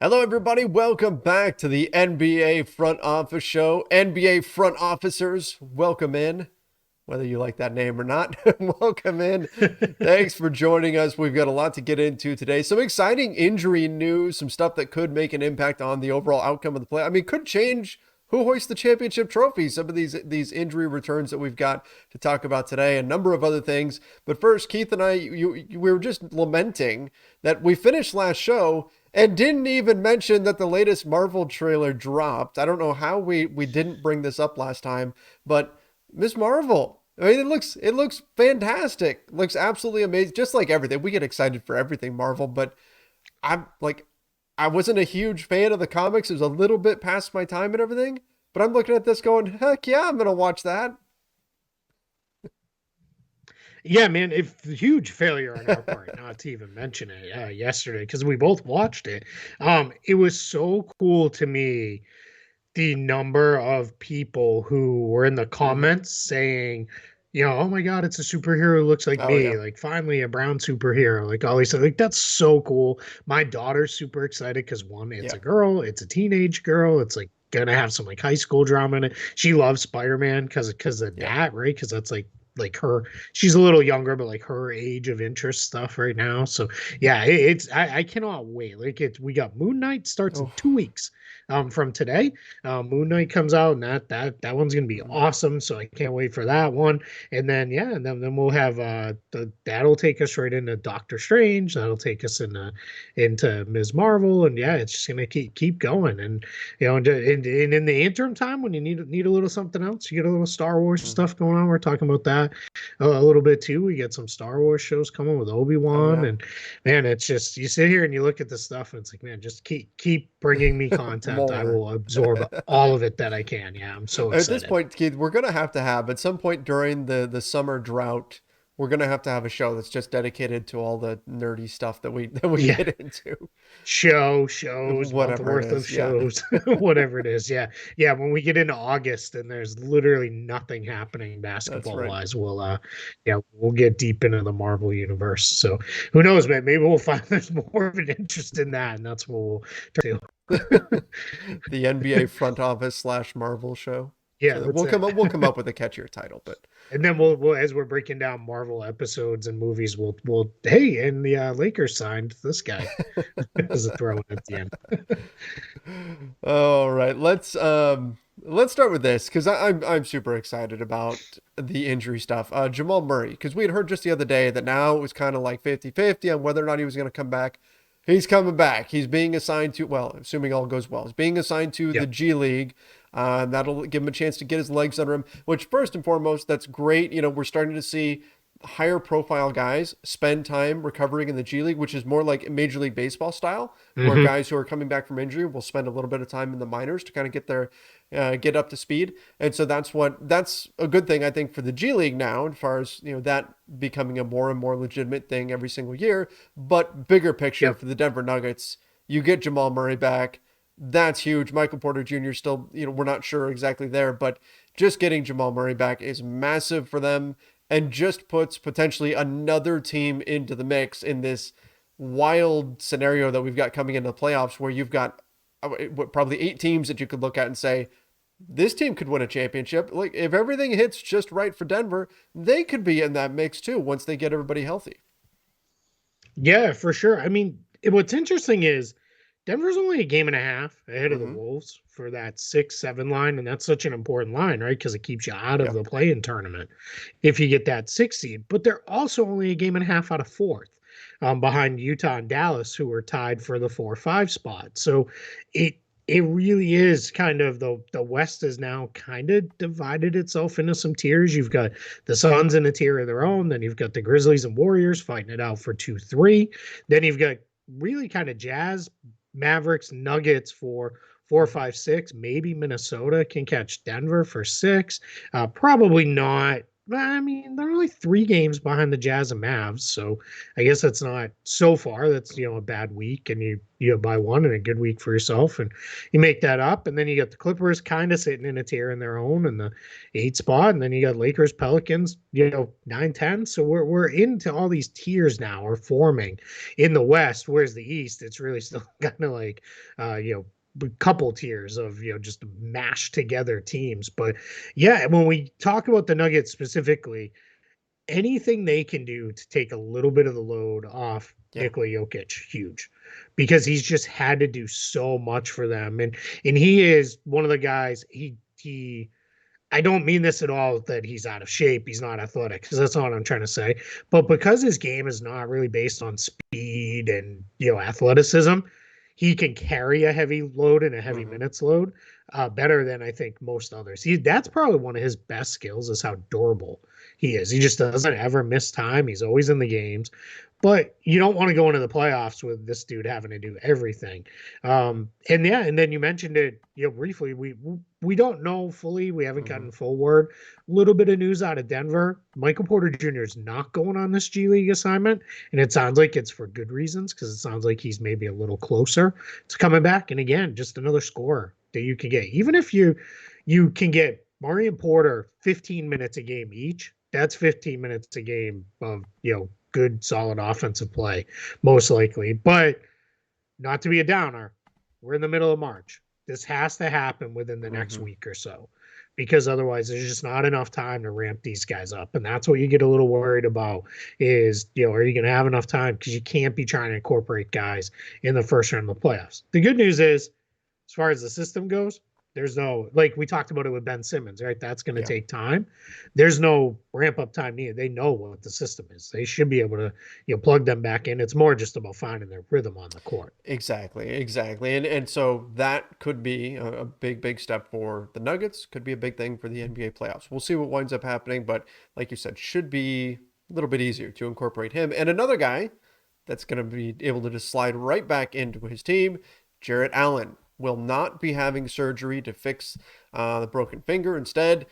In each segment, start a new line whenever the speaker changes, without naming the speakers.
Hello, everybody. Welcome back to the NBA Front Office Show. NBA Front Officers, welcome in. Whether you like that name or not, welcome in. Thanks for joining us. We've got a lot to get into today. Some exciting injury news, some stuff that could make an impact on the overall outcome of the play. I mean, could change who hoists the championship trophy. Some of these injury returns that we've got to talk about today, a number of other things. But first, Keith and I, we were just lamenting that we finished last show and didn't even mention that the latest Marvel trailer dropped. I don't know how we didn't bring this up last time, but Miss Marvel. I mean, it looks fantastic. Looks absolutely amazing. Just like everything, we get excited for everything Marvel, but I wasn't a huge fan of the comics. It was a little bit past my time and everything, but I'm looking at this going, heck yeah, I'm gonna watch that.
Yeah, man, if huge failure on our part not to even mention it yesterday because we both watched it. It was so cool to me the number of people who were in the
Mm-hmm.
comments saying, oh my God, it's a superhero who looks like
Oh yeah,
me, like finally a brown superhero, like all these stuff. Like that's so cool. My daughter's super excited because one, it's
yeah.
a girl, it's a teenage girl, it's like gonna have some like high school drama in it. She loves Spider-Man because of
Yep.
that, right? Because that's like her, she's a little younger, but like her age of interest stuff right now. So yeah, I cannot wait. Like we got Moon Knight starts in
Oh.
2 weeks from today. Moon Knight comes out, and that one's gonna be
Mhm.
awesome. So I can't wait for that one. And then yeah, and then we'll have that'll take us right into Doctor Strange. That'll take us into Ms. Marvel, and yeah, it's just gonna keep going. And and in the interim time when you need a little something else, you get a little Star Wars
Mhm.
stuff going on. We're talking about that a little bit too. We get some Star Wars shows coming with
Oh
Obi-Wan,
yeah.
and man, it's just you sit here and you look at the stuff, and it's like, man, just keep bringing me content. I
More.
will absorb all of it that I can. Yeah, I'm so
At this
excited.
point, Keith, we're gonna have to have at some point during the summer drought, we're gonna have to have a show that's just dedicated to all the nerdy stuff that we
Yeah,
get into,
shows, month
whatever it
worth of
is. Yeah,
shows, whatever it is. Yeah, yeah. When we get into August and there's literally nothing happening
that's
basketball
right.
wise, we'll get deep into the Marvel universe. So who knows, man? Maybe we'll find there's more of an interest in that, and that's what we'll try to.
The NBA front office slash Marvel show.
Yeah,
So
that's
we'll
it.
come up with a catchier title, but
And then we'll as we're breaking down Marvel episodes and movies, we'll hey, and the Lakers signed this guy as a throw in at the end.
all right, let's start with this because I'm super excited about the injury stuff. Jamal Murray, because we had heard just the other day that now it was kind of like 50-50 on whether or not he was going to come back. He's coming back. He's being assigned to, well, assuming all goes well, he's being assigned to the
Yep.
G League. That'll give him a chance to get his legs under him, which first and foremost, that's great. We're starting to see higher profile guys spend time recovering in the G League, which is more like Major League Baseball style, where
Hmm.
guys who are coming back from injury will spend a little bit of time in the minors to kind of get up to speed. And so that's a good thing I think for the G League now, as far as that becoming a more and more legitimate thing every single year. But bigger picture
Yep.
for the Denver Nuggets, you get Jamal Murray back. That's huge. Michael Porter Jr. still, we're not sure exactly there, but just getting Jamal Murray back is massive for them and just puts potentially another team into the mix in this wild scenario that we've got coming into the playoffs where you've got probably 8 teams that you could look at and say, this team could win a championship. Like if everything hits just right for Denver, they could be in that mix too once they get everybody healthy.
Yeah, for sure. I mean, what's interesting is Denver's only a game and a half ahead of the
Mm-hmm.
Wolves for that 6-7 line, and that's such an important line, right? Because it keeps you out of
Yep.
the play-in tournament if you get that 6 seed. But they're also only a game and a half out of fourth, behind Utah and Dallas, who are tied for the 4-5 spot. So it it really is kind of the West has now kind of divided itself into some tiers. You've got the Suns in a tier of their own, then you've got the Grizzlies and Warriors fighting it out for 2-3. Then you've got really kind of Jazz, Mavericks, Nuggets for 4, 5, 6. Maybe Minnesota can catch Denver for 6. Probably not I mean, they're only 3 games behind the Jazz and Mavs, so I guess that's not so far. That's a bad week, and you by one and a good week for yourself, and you make that up, and then you got the Clippers kind of sitting in a tier in their own in the 8 spot, and then you got Lakers, Pelicans, 9, 10. So we're into all these tiers now are forming in the West, whereas the East, it's really still kind of like couple tiers of just mashed together teams. But yeah, when we talk about the Nuggets specifically, anything they can do to take a little bit of the load off
Yeah.
Nikola Jokic, huge, because he's just had to do so much for them, and he is one of the guys. He. I don't mean this at all that he's out of shape. He's not athletic, because that's not what I'm trying to say. But because his game is not really based on speed and athleticism, he can carry a heavy load and a heavy
Mm-hmm.
minutes load better than I think most others. That's probably one of his best skills is how durable he is. He just doesn't ever miss time. He's always in the games. But you don't want to go into the playoffs with this dude having to do everything. And yeah, and then you mentioned it, briefly. We don't know fully. We haven't
Mm-hmm.
gotten full word. A little bit of news out of Denver. Michael Porter Jr. is not going on this G League assignment, and it sounds like it's for good reasons, because it sounds like he's maybe a little closer to coming back. And again, just another scorer that you can get. Even if you can get Murray and Porter 15 minutes a game each, that's 15 minutes a game of good solid offensive play, most likely. But not to be a downer, we're in the middle of March. This has to happen within the next
Mm-hmm.
week or so, because otherwise there's just not enough time to ramp these guys up. And that's what you get a little worried about is, are you going to have enough time? Because you can't be trying to incorporate guys in the first round of the playoffs. The good news is, as far as the system goes, there's no, like we talked about it with Ben Simmons, right? That's going to
Yeah.
take time. There's no ramp up time needed. They know what the system is. They should be able to, plug them back in. It's more just about finding their rhythm on the court.
Exactly. And so that could be a big step for the Nuggets, could be a big thing for the NBA playoffs. We'll see what winds up happening, but like you said, should be a little bit easier to incorporate him. And another guy that's going to be able to just slide right back into his team, Jarrett Allen, will not be having surgery to fix the broken finger. Instead,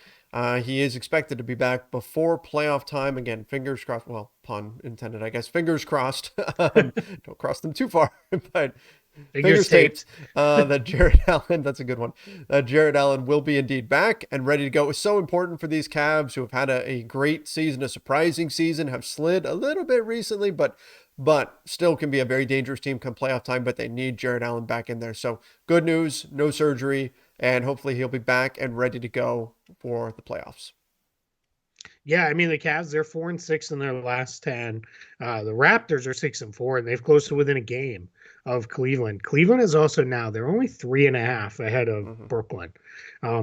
he is expected to be back before playoff time. Again, fingers crossed. Well, pun intended, I guess. Fingers crossed. Don't cross them too far, but fingers taped that Jarrett Allen, that's a good one. Jarrett Allen will be indeed back and ready to go. It's so important for these Cavs who have had a great season, a surprising season, have slid a little bit recently, but still can be a very dangerous team come playoff time, but they need Jarrett Allen back in there. So good news, no surgery, and hopefully he'll be back and ready to go for the playoffs.
Yeah, I mean the Cavs, they're 4-6 in their last 10. The Raptors are 6-4, and they've closed to within a game of Cleveland. Cleveland is also now, they're only 3.5 ahead of Brooklyn.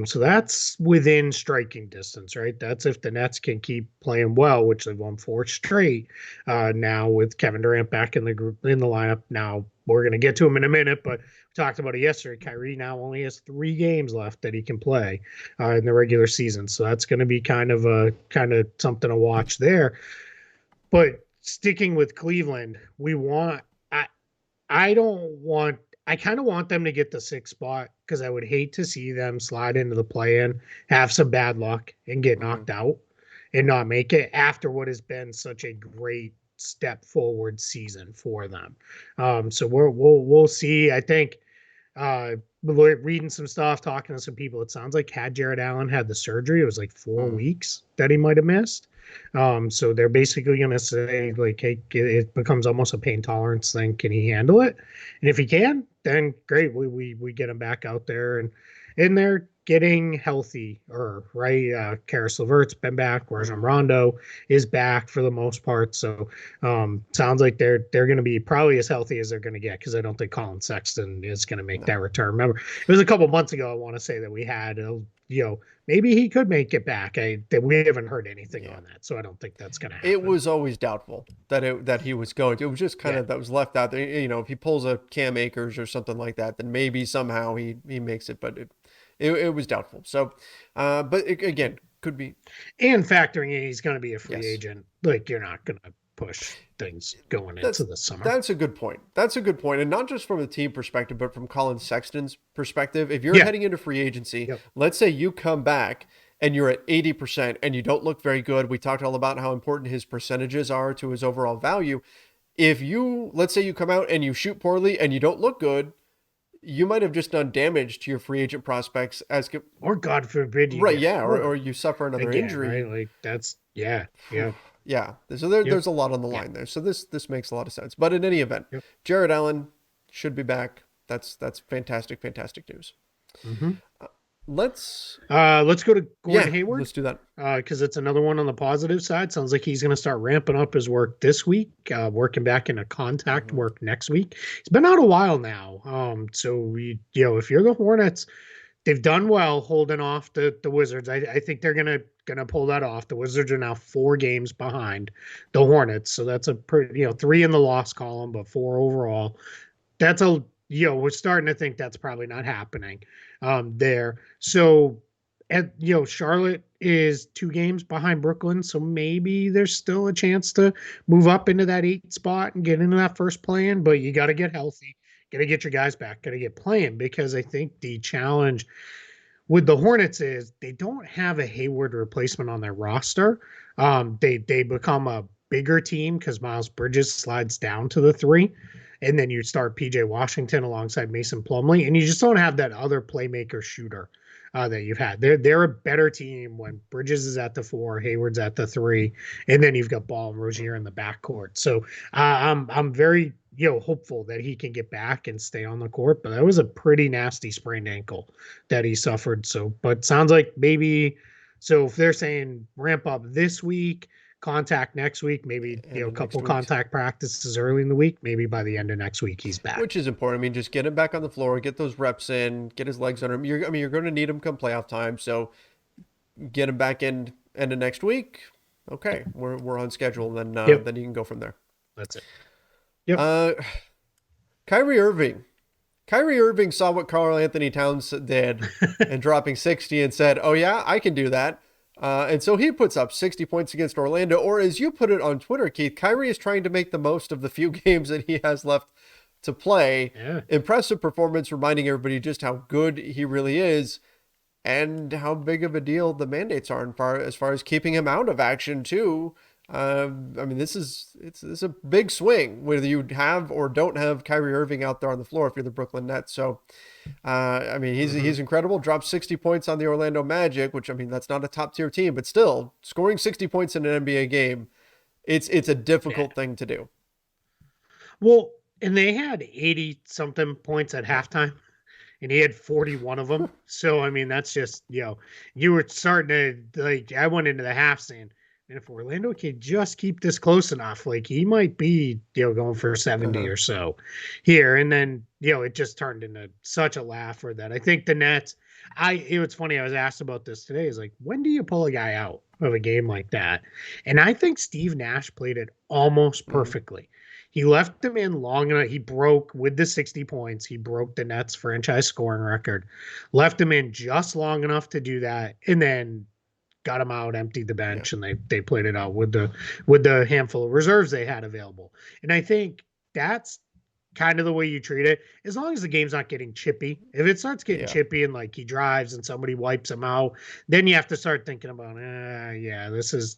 So that's within striking distance, right? That's if the Nets can keep playing well, which they've won 4 straight now with Kevin Durant back in the group in the lineup. Now we're going to get to him in a minute, but we talked about it yesterday. Kyrie now only has 3 games left that he can play in the regular season, so that's going to be kind of something to watch there. But sticking with Cleveland, I kind of want them to get the 6th spot, because I would hate to see them slide into the play-in, have some bad luck, and get knocked out and not make it after what has been such a great step forward season for them. So we'll see. I think reading some stuff, talking to some people, it sounds like had Jarrett Allen had the surgery, it was like 4 weeks that he might have missed. So they're basically going to say, like, hey, it becomes almost a pain tolerance thing. Can he handle it? And if he can, then great. We get him back out there, and they're getting healthy, right? Karis LeVert's been back. Rajon Rondo is back for the most part. So sounds like they're going to be probably as healthy as they're going to get, because I don't think Colin Sexton is going to make that return. Remember, it was a couple months ago, I want to say, that we had maybe he could make it back. That we haven't heard anything on that, so I don't think that's going to happen.
It was always doubtful that he was going to. It was just kind of that was left out there. If he pulls a Cam Akers or something like that, then maybe somehow he makes it. But it was doubtful. So, again, could be.
And factoring in he's going to be a free agent, like you're not going to push things going into the summer.
That's a good point. And not just from a team perspective, but from Colin Sexton's perspective. If you're heading into free agency, let's say you come back and you're at 80% and you don't look very good, we talked all about how important his percentages are to his overall value. If you, let's say you come out and you shoot poorly and you don't look good, you might have just done damage to your free agent prospects
or God forbid you
right,
get
yeah,
hurt
or you suffer another
again,
injury.
right? Like that's yeah.
Yeah. So
Yep.
there's a lot on the
Yeah.
line there. So this makes a lot of sense. But in any event,
Yep.
Jarrett Allen should be back. That's fantastic news.
Mm-hmm.
Let's
Let's go to Gordon Hayward
let's do that.
because it's another one on the positive side. Sounds like he's going to start ramping up his work this week, working back into contact work next week. He's been out a while now. So if you're the Hornets, they've done well holding off the Wizards. I think they're gonna pull that off. The Wizards are now 4 games behind the Hornets, so that's a pretty 3 in the loss column, but 4 overall. That's we're starting to think that's probably not happening there. So Charlotte is 2 games behind Brooklyn, so maybe there's still a chance to move up into that 8 spot and get into that first play-in, but you got to get healthy. Got to get your guys back. Got to get playing because I think the challenge with the Hornets is they don't have a Hayward replacement on their roster. They become a bigger team because Miles Bridges slides down to the 3, and then you start PJ Washington alongside Mason Plumlee, and you just don't have that other playmaker shooter that you've had. They're a better team when Bridges is at the 4, Hayward's at the 3, and then you've got Ball and Rozier in the backcourt. So I'm very hopeful that he can get back and stay on the court. But that was a pretty nasty sprained ankle that he suffered. So, but sounds like maybe. So if they're saying ramp up this week, contact next week, maybe a couple contact practices early in the week, maybe by the end of next week he's back,
which is important. I mean, just get him back on the floor, get those reps in, get his legs under him. You're going to need him come playoff time, so get him back in end of next week. Okay, we're on schedule. Then then you can go from there.
That's it.
Yep. Kyrie Irving. Kyrie Irving saw what Karl Anthony Towns did and dropping 60 and said, "Oh yeah, I can do that." And so he puts up 60 points against Orlando, or as you put it on Twitter, Keith, Kyrie is trying to make the most of the few games that he has left to play.
Yeah.
Impressive performance, reminding everybody just how good he really is and how big of a deal the mandates are as far as keeping him out of action too. I mean, it's a big swing whether you have or don't have Kyrie Irving out there on the floor if you're the Brooklyn Nets. So, I mean, he's incredible. Dropped 60 points on the Orlando Magic, which, I mean, that's not a top tier team, but still scoring 60 points in an NBA game, it's a difficult thing to do.
Well, and they had 80 something points at halftime, and he had 41 of them. So, I mean, that's just, you were starting to, like, I went into the half saying, and if Orlando can just keep this close enough, like he might be, going for 70 or so here. And then, it just turned into such a laugher that I think the Nets, it's funny. I was asked about this today. Is like, when do you pull a guy out of a game like that? And I think Steve Nash played it almost perfectly. He left him in long enough. He broke with the 60 points. He broke the Nets franchise scoring record, left him in just long enough to do that. And then got them out, emptied the bench, and they played it out with the handful of reserves they had available. And I think that's kind of the way you treat it, as long as the game's not getting chippy. If it starts getting chippy and like he drives and somebody wipes him out, then you have to start thinking about,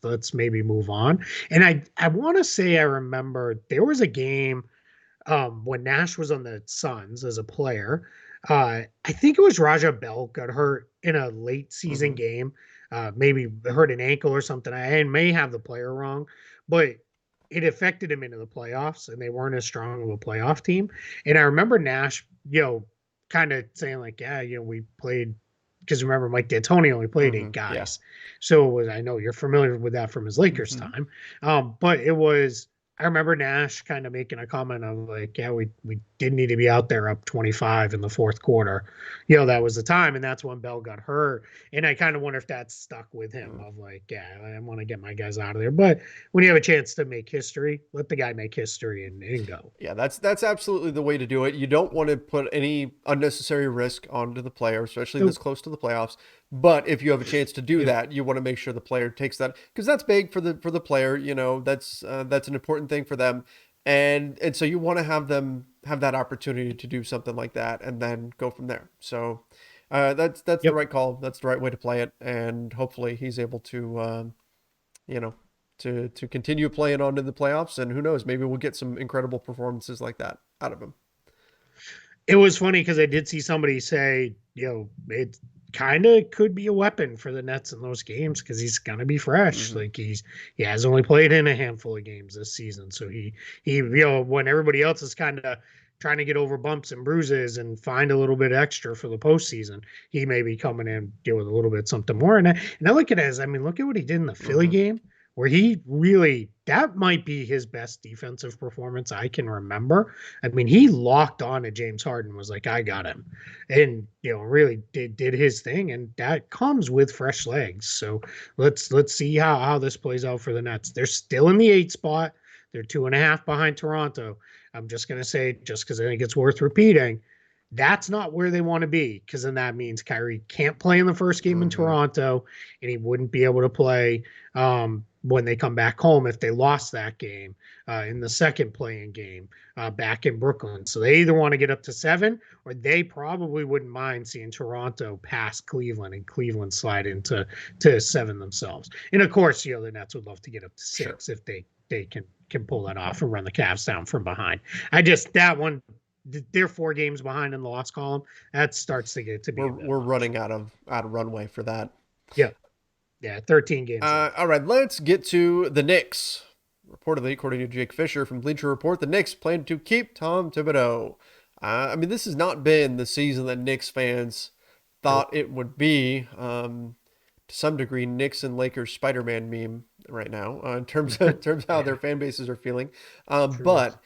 let's maybe move on. And I want to say I remember there was a game when Nash was on the Suns as a player. I think it was Raja Bell got hurt in a late season game. Maybe hurt an ankle or something. I may have the player wrong, but it affected him into the playoffs, and they weren't as strong of a playoff team. And I remember Nash, kind of saying like, we played, because remember Mike D'Antoni only played 8 guys. Yeah. So it was, I know you're familiar with that from his Lakers time. But it was, I remember Nash kind of making a comment of like, we didn't need to be out there up 25 in the fourth quarter. That was the time. And that's when Bell got hurt. And I kind of wonder if that's stuck with him of like, I want to get my guys out of there. But when you have a chance to make history, let the guy make history and go.
Yeah, that's absolutely the way to do it. You don't want to put any unnecessary risk onto the player, especially this close to the playoffs. But if you have a chance to do that, you want to make sure the player takes that, because that's big for the player. That's an important thing for them, and so you want to have them have that opportunity to do something like that and then go from there. So That's the
Yep.
right call. That's the right way to play it, and hopefully he's able to, you know, to continue playing on in the playoffs. And who knows, maybe we'll get some incredible performances like that out of him.
It was funny because I did see somebody say, it kind of could be a weapon for the Nets in those games because he's gonna be fresh.
Hmm.
Like he has only played in a handful of games this season, so he when everybody else is kind of trying to get over bumps and bruises and find a little bit extra for the postseason, he may be coming in deal with a little bit something more. And I look at it as, I mean, look at what he did in the Philly
Hmm.
game where he really, that might be his best defensive performance I can remember. I mean, he locked on to James Harden, was like, I got him. And, really did his thing. And that comes with fresh legs. So let's see how this plays out for the Nets. They're still in the 8 spot. They're 2.5 behind Toronto. I'm just gonna say, just because I think it's worth repeating, that's not where they want to be, because then that means Kyrie can't play in the first game in
Hmm.
Toronto, and he wouldn't be able to play when they come back home if they lost that game in the second playing game back in Brooklyn. So they either want to get up to 7, or they probably wouldn't mind seeing Toronto pass Cleveland and Cleveland slide into to 7 themselves. And of course, the Nets would love to get up to
Sure.
6 if they can pull that off and run the Cavs down from behind. I just that one. They're 4 games behind in the loss column. That starts to get to be
We're
a bit
we're
much.
running out of runway for that.
Yeah, yeah, 13 games left.
All right, let's get to the Knicks. Reportedly, according to Jake Fisher from Bleacher Report, the Knicks plan to keep Tom Thibodeau. I mean, this has not been the season that Knicks fans
Nope.
thought it would be. To some degree, Knicks and Lakers Spider-Man meme right now in terms of how
Yeah,
their fan bases are feeling.
true.
But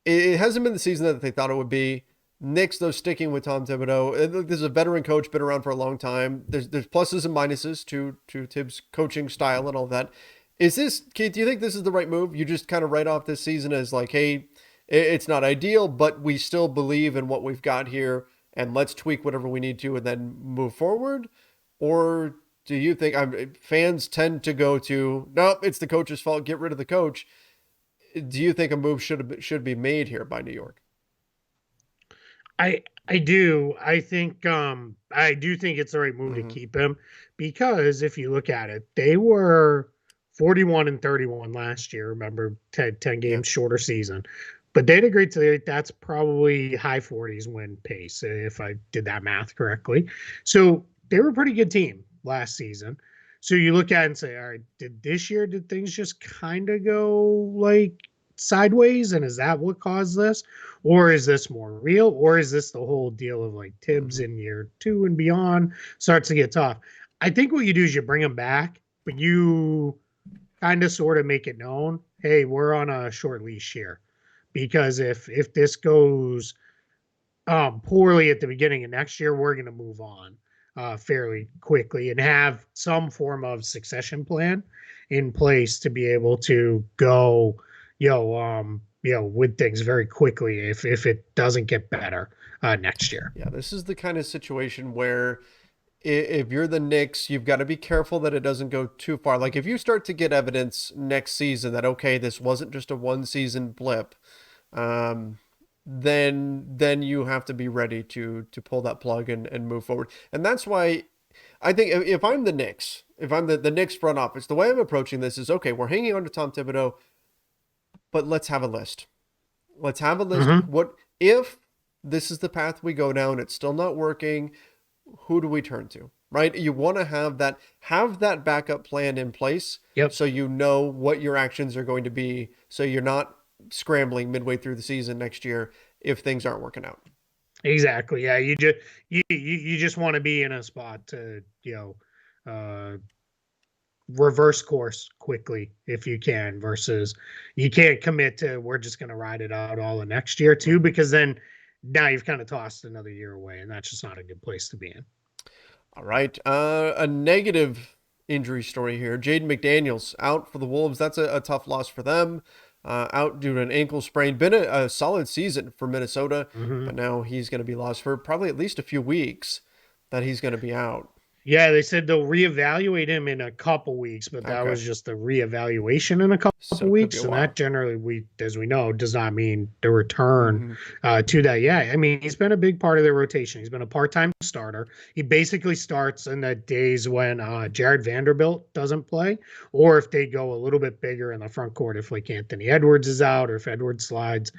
it hasn't been the season that they thought it would be. Knicks, though, sticking with Tom Thibodeau. This is a veteran coach, been around for a long time. There's pluses and minuses to Tibbs' coaching style and all that. Is this, Keith? Do you think this is the right move? You just kind of write off this season as like, hey, it's not ideal, but we still believe in what we've got here, and let's tweak whatever we need to, and then move forward. Or do you think fans tend to go to, nope, it's the coach's fault, get rid of the coach? Do you think a move should be made here by New York?
I do. I do think it's the right move to
Hmm.
keep him, because if you look at it, they were 41 and 31 last year. Remember, 10
Yeah.
games shorter season. But they'd agree to that's probably high 40s win pace, if I did that math correctly. So they were a pretty good team last season. So you look at it and say, all right, did things just kind of go like sideways? And is that what caused this? Or is this more real? Or is this the whole deal of like Tibbs
Hmm.
in year 2 and beyond starts to get tough? I think what you do is you bring him back, but you kind of sort of make it known, hey, we're on a short leash here, because if this goes poorly at the beginning of next year, we're going to move on fairly quickly and have some form of succession plan in place to be able to go, with things very quickly if it doesn't get better next year.
Yeah, this is the kind of situation where if you're the Knicks, you've got to be careful that it doesn't go too far. Like if you start to get evidence next season that okay, this wasn't just a one season blip, um, then you have to be ready to pull that plug and move forward. And that's why I think if I'm the Knicks, if I'm the Knicks front office, the way I'm approaching this is okay, we're hanging on to Tom Thibodeau, but let's have a list. Let's have a list.
Mm-hmm.
What if this is the path we go down? It's still not working. Who do we turn to? Right? You want to have that backup plan in place
Yep.
so you know what your actions are going to be. So you're not scrambling midway through the season next year if things aren't working out.
Exactly. Yeah. You just want to be in a spot to uh, reverse course quickly if you can, versus you can't commit to we're just going to ride it out all the next year too,
Mhm.
because then now you've kind of tossed another year away, and that's just not a good place to be in.
All right. A negative injury story here. Jaden McDaniels out for the Wolves. That's a tough loss for them. Out due to an ankle sprain. Been a solid season for Minnesota,
Mm-hmm.
but now he's going to be lost for probably at least a few weeks that he's going to be out.
Yeah, they said they'll reevaluate him in a couple weeks, but that
Okay.
was just the reevaluation in a couple
So it could be a
weeks, and that
while.
generally, as we know, does not mean the return
Hmm.
to that. Yeah, I mean, he's been a big part of their rotation. He's been a part-time starter. He basically starts in the days when Jared Vanderbilt doesn't play, or if they go a little bit bigger in the front court, if like Anthony Edwards is out, or if Edwards slides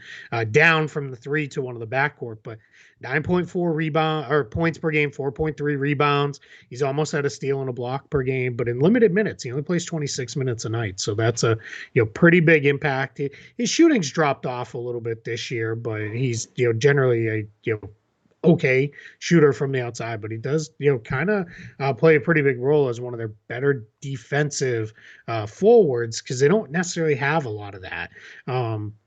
down from the three to one of the backcourt. But 9.4 rebound or points per game, 4.3 rebounds. He's almost at a steal and a block per game, but in limited minutes, he only plays 26 minutes a night. So that's a pretty big impact. His shooting's dropped off a little bit this year, but he's generally a okay shooter from the outside. But he does kind of play a pretty big role as one of their better defensive forwards because they don't necessarily have a lot of that.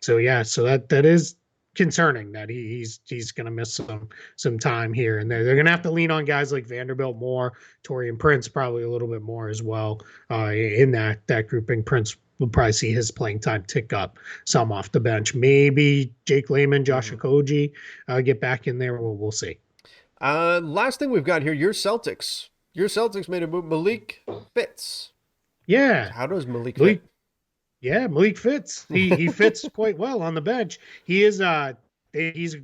So yeah, so that is concerning that he's going to miss some time here and there. They're going to have to lean on guys like Vanderbilt more, Torian Prince probably a little bit more as well in that grouping. Prince will probably see his playing time tick up some off the bench. Maybe Jake Layman, Josh
Hmm.
Okogie get back in there. We'll see.
Last thing we've got here, your Celtics. Your Celtics made a move. Malik Fitz.
Yeah,
How does Malik
Malik.
fit?
Yeah, Malik fits. He fits quite well on the bench. He's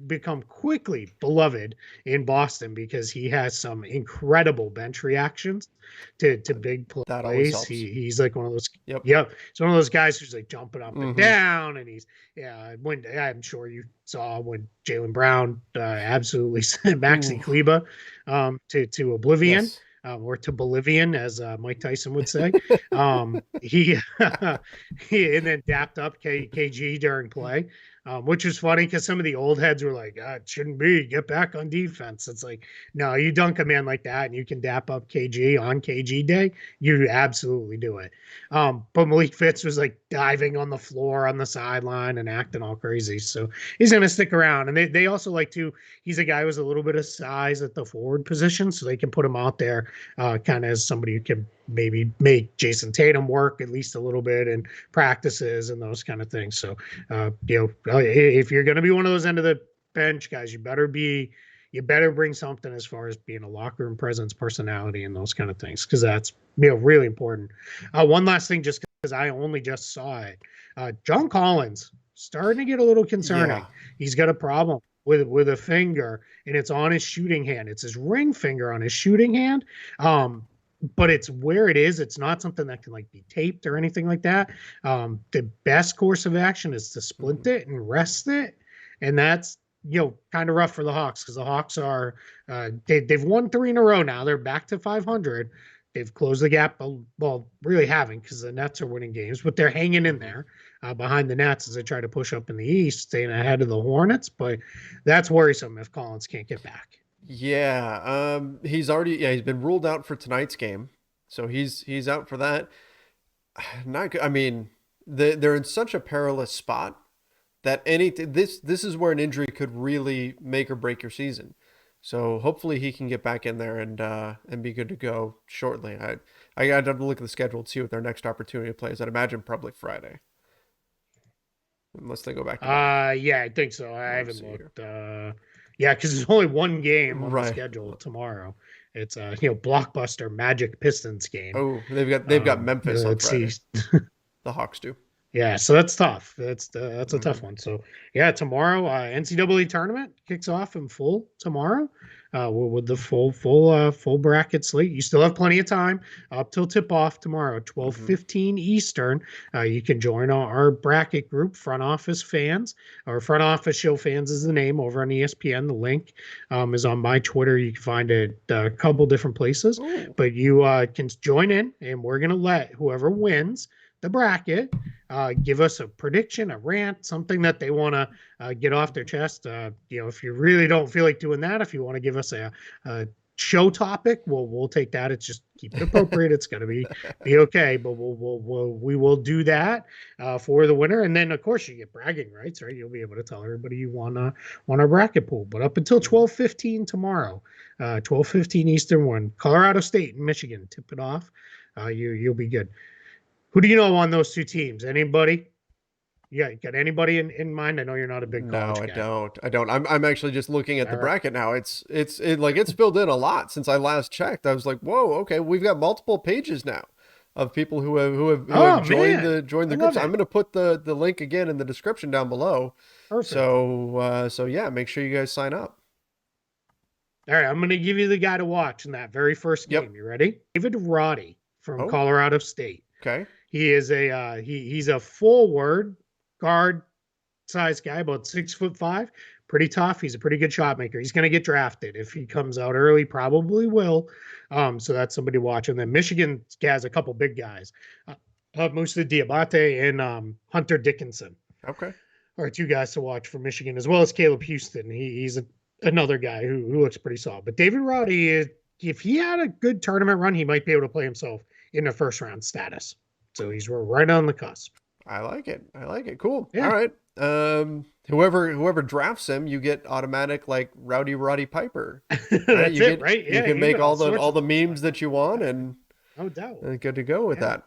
become quickly beloved in Boston because he has some incredible bench reactions to big
That always
plays.
helps.
He's like one of those.
Yep.
Yeah, he's one of those guys who's like jumping up and
Hmm.
down, and he's When I'm sure you saw when Jaylen Brown absolutely sent Maxi
Ooh.
Kleba to oblivion.
Yes.
Or to Bolivian, as Mike Tyson would say. He and then dapped up KG during play, which was funny because some of the old heads were like, it shouldn't be. Get back on defense. It's like, no, you dunk a man like that and you can dap up KG on KG day. You absolutely do it. But Malik Fitz was like diving on the floor on the sideline and acting all crazy. So he's going to stick around. And they also like to, he's a guy who's a little bit of size at the forward position. So they can put him out there kind of as somebody who can maybe make Jason Tatum work at least a little bit in practices and those kind of things. So, if you're going to be one of those end of the bench guys, you better bring something as far as being a locker room presence, personality, and those kind of things, because that's really important. One last thing, just because I only just saw it, John Collins starting to get a little concerning.
Yeah.
He's got a problem with a finger, and it's on his shooting hand. It's his ring finger on his shooting hand. But it's where it is. It's not something that can like be taped or anything like that. The best course of action is to splint
Hmm.
it and rest it, and that's kind of rough for the Hawks because the Hawks are they've won 3 in a row now. They're back to 500. They've closed the gap. Well, really haven't because the Nets are winning games, but they're hanging in
Hmm.
there behind the Nets as they try to push up in the East, staying ahead of the Hornets. But that's worrisome if Collins can't get back.
Yeah. He's been ruled out for tonight's game. So he's out for that. Not good. I mean, they're in such a perilous spot that this is where an injury could really make or break your season. So hopefully he can get back in there and be good to go shortly. I got to look at the schedule to see what their next opportunity plays. I'd imagine probably Friday, unless they go back to back.
Yeah, I think so. I
Let's
haven't
see here.
looked. Yeah, because there's only one game on the
Right.
schedule tomorrow. It's a blockbuster Magic Pistons game.
Oh, they've got Memphis on
Let's see.
Friday. The Hawks do.
Yeah, so that's tough. That's a
Hmm.
tough one. So yeah, tomorrow NCAA tournament kicks off in full tomorrow. With the full bracket slate. You still have plenty of time up till tip off tomorrow, twelve
Hmm.
fifteen Eastern. You can join our bracket group, Front Office Fans, or Front Office Show Fans is the name over on ESPN. The link is on my Twitter. You can find it a couple different places,
Ooh.
but you can join in, and we're gonna let whoever wins the bracket give us a prediction, a rant, something that they want to get off their chest. If you really don't feel like doing that, if you want to give us a show topic, we'll take that. It's just keep it appropriate. It's going to be okay, but we will do that for the winner, and then of course you get bragging rights, right? You'll be able to tell everybody you won our bracket pool. But up until 12:15 tomorrow, 12:15 Eastern, when Colorado State and Michigan tip it off, you'll be good. Who do you know on those two teams? Anybody? You got anybody in mind? I know you're not a big
No,
college
I
guy.
don't. I don't. I'm actually just looking at
All
the
right.
bracket now. It's filled in a lot since I last checked. I was like, whoa, okay, we've got multiple pages now of people who have
Oh
joined
man,
the
I
groups.
love
I'm
it.
gonna put the link again in the description down below.
Perfect.
So yeah, make sure you guys sign up.
All right, I'm going to give you the guy to watch in that very first
Yep.
game. You ready? David Roddy from
Oh,
Colorado State.
okay.
He is he's a forward guard size guy, about 6'5", pretty tough. He's a pretty good shot maker. He's going to get drafted if he comes out early. Probably will. So that's somebody watching. Then Michigan has a couple big guys, Musa Diabate and Hunter Dickinson
Okay.
are two guys to watch for Michigan, as well as Caleb Houston. Another guy who looks pretty solid. But David Roddy, if he had a good tournament run, he might be able to play himself in a first round status. So he's right on the cusp.
I like it. I like it. Cool. All
Yeah.
right. Whoever drafts him, you get automatic like Rowdy Roddy Piper. Right?
That's it, right?
You
Yeah,
can
you
make
got all
all
sorts
the
of
memes that you want and
no doubt.
good to go with
Yeah.
that.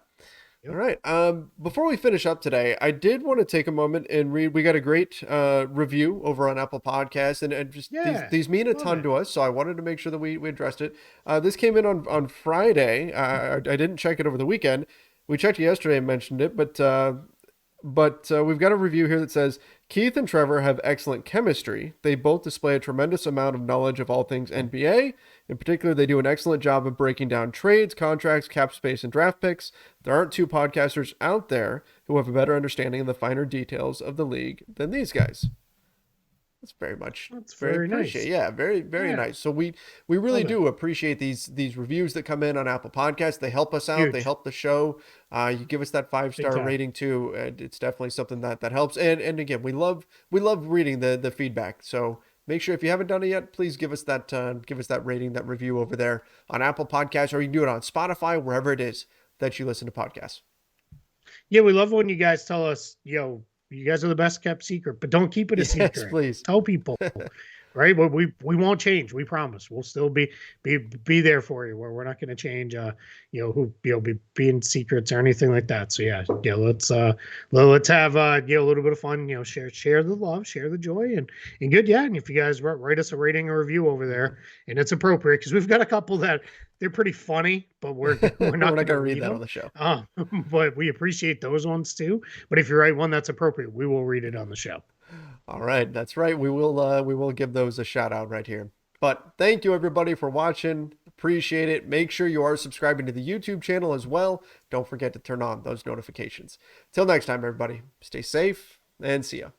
Yep.
All right. Before we finish up today, I did want to take a moment and read. We got a great review over on Apple Podcasts, and just
Yeah,
these mean a
love
ton
it.
to us. So I wanted to make sure that we addressed it. This came in on Friday. I didn't check it over the weekend. We checked it yesterday and mentioned it, but we've got a review here that says Keith and Trevor have excellent chemistry. They both display a tremendous amount of knowledge of all things NBA. In particular, they do an excellent job of breaking down trades, contracts, cap space, and draft picks. There aren't two podcasters out there who have a better understanding of the finer details of the league than these guys. That's
That's
very
very
appreciate.
nice.
Yeah, very
Yeah,
nice. So we really
love it.
do appreciate these reviews that come in on Apple Podcasts. They help us out. They
Huge.
help the show. You give us that five
Big
star
time.
rating too. And it's definitely something that helps. And again, we love reading the feedback. So make sure if you haven't done it yet, please give us that rating, that review over there on Apple Podcasts, or you can do it on Spotify, wherever it is that you listen to podcasts.
Yeah, we love when you guys tell us, you guys are the best kept secret, but don't keep it a
Yes,
secret.
please.
Tell people, right? But we won't change. We promise. We'll still be there for you. Where we're not going to change. Be being secrets or anything like that. So yeah, let's have a little bit of fun. Share the love, share the joy, and good. Yeah, and if you guys write us a rating or review over there, and it's appropriate because we've got a couple that they're pretty funny, but we're not going to
read
read
that
them
on the show.
But we appreciate those ones too. But if you write one that's appropriate, we will read it on the show.
All right, that's right. We will give those a shout out right here. But thank you everybody for watching. Appreciate it. Make sure you are subscribing to the YouTube channel as well. Don't forget to turn on those notifications. Till next time, everybody. Stay safe and see ya.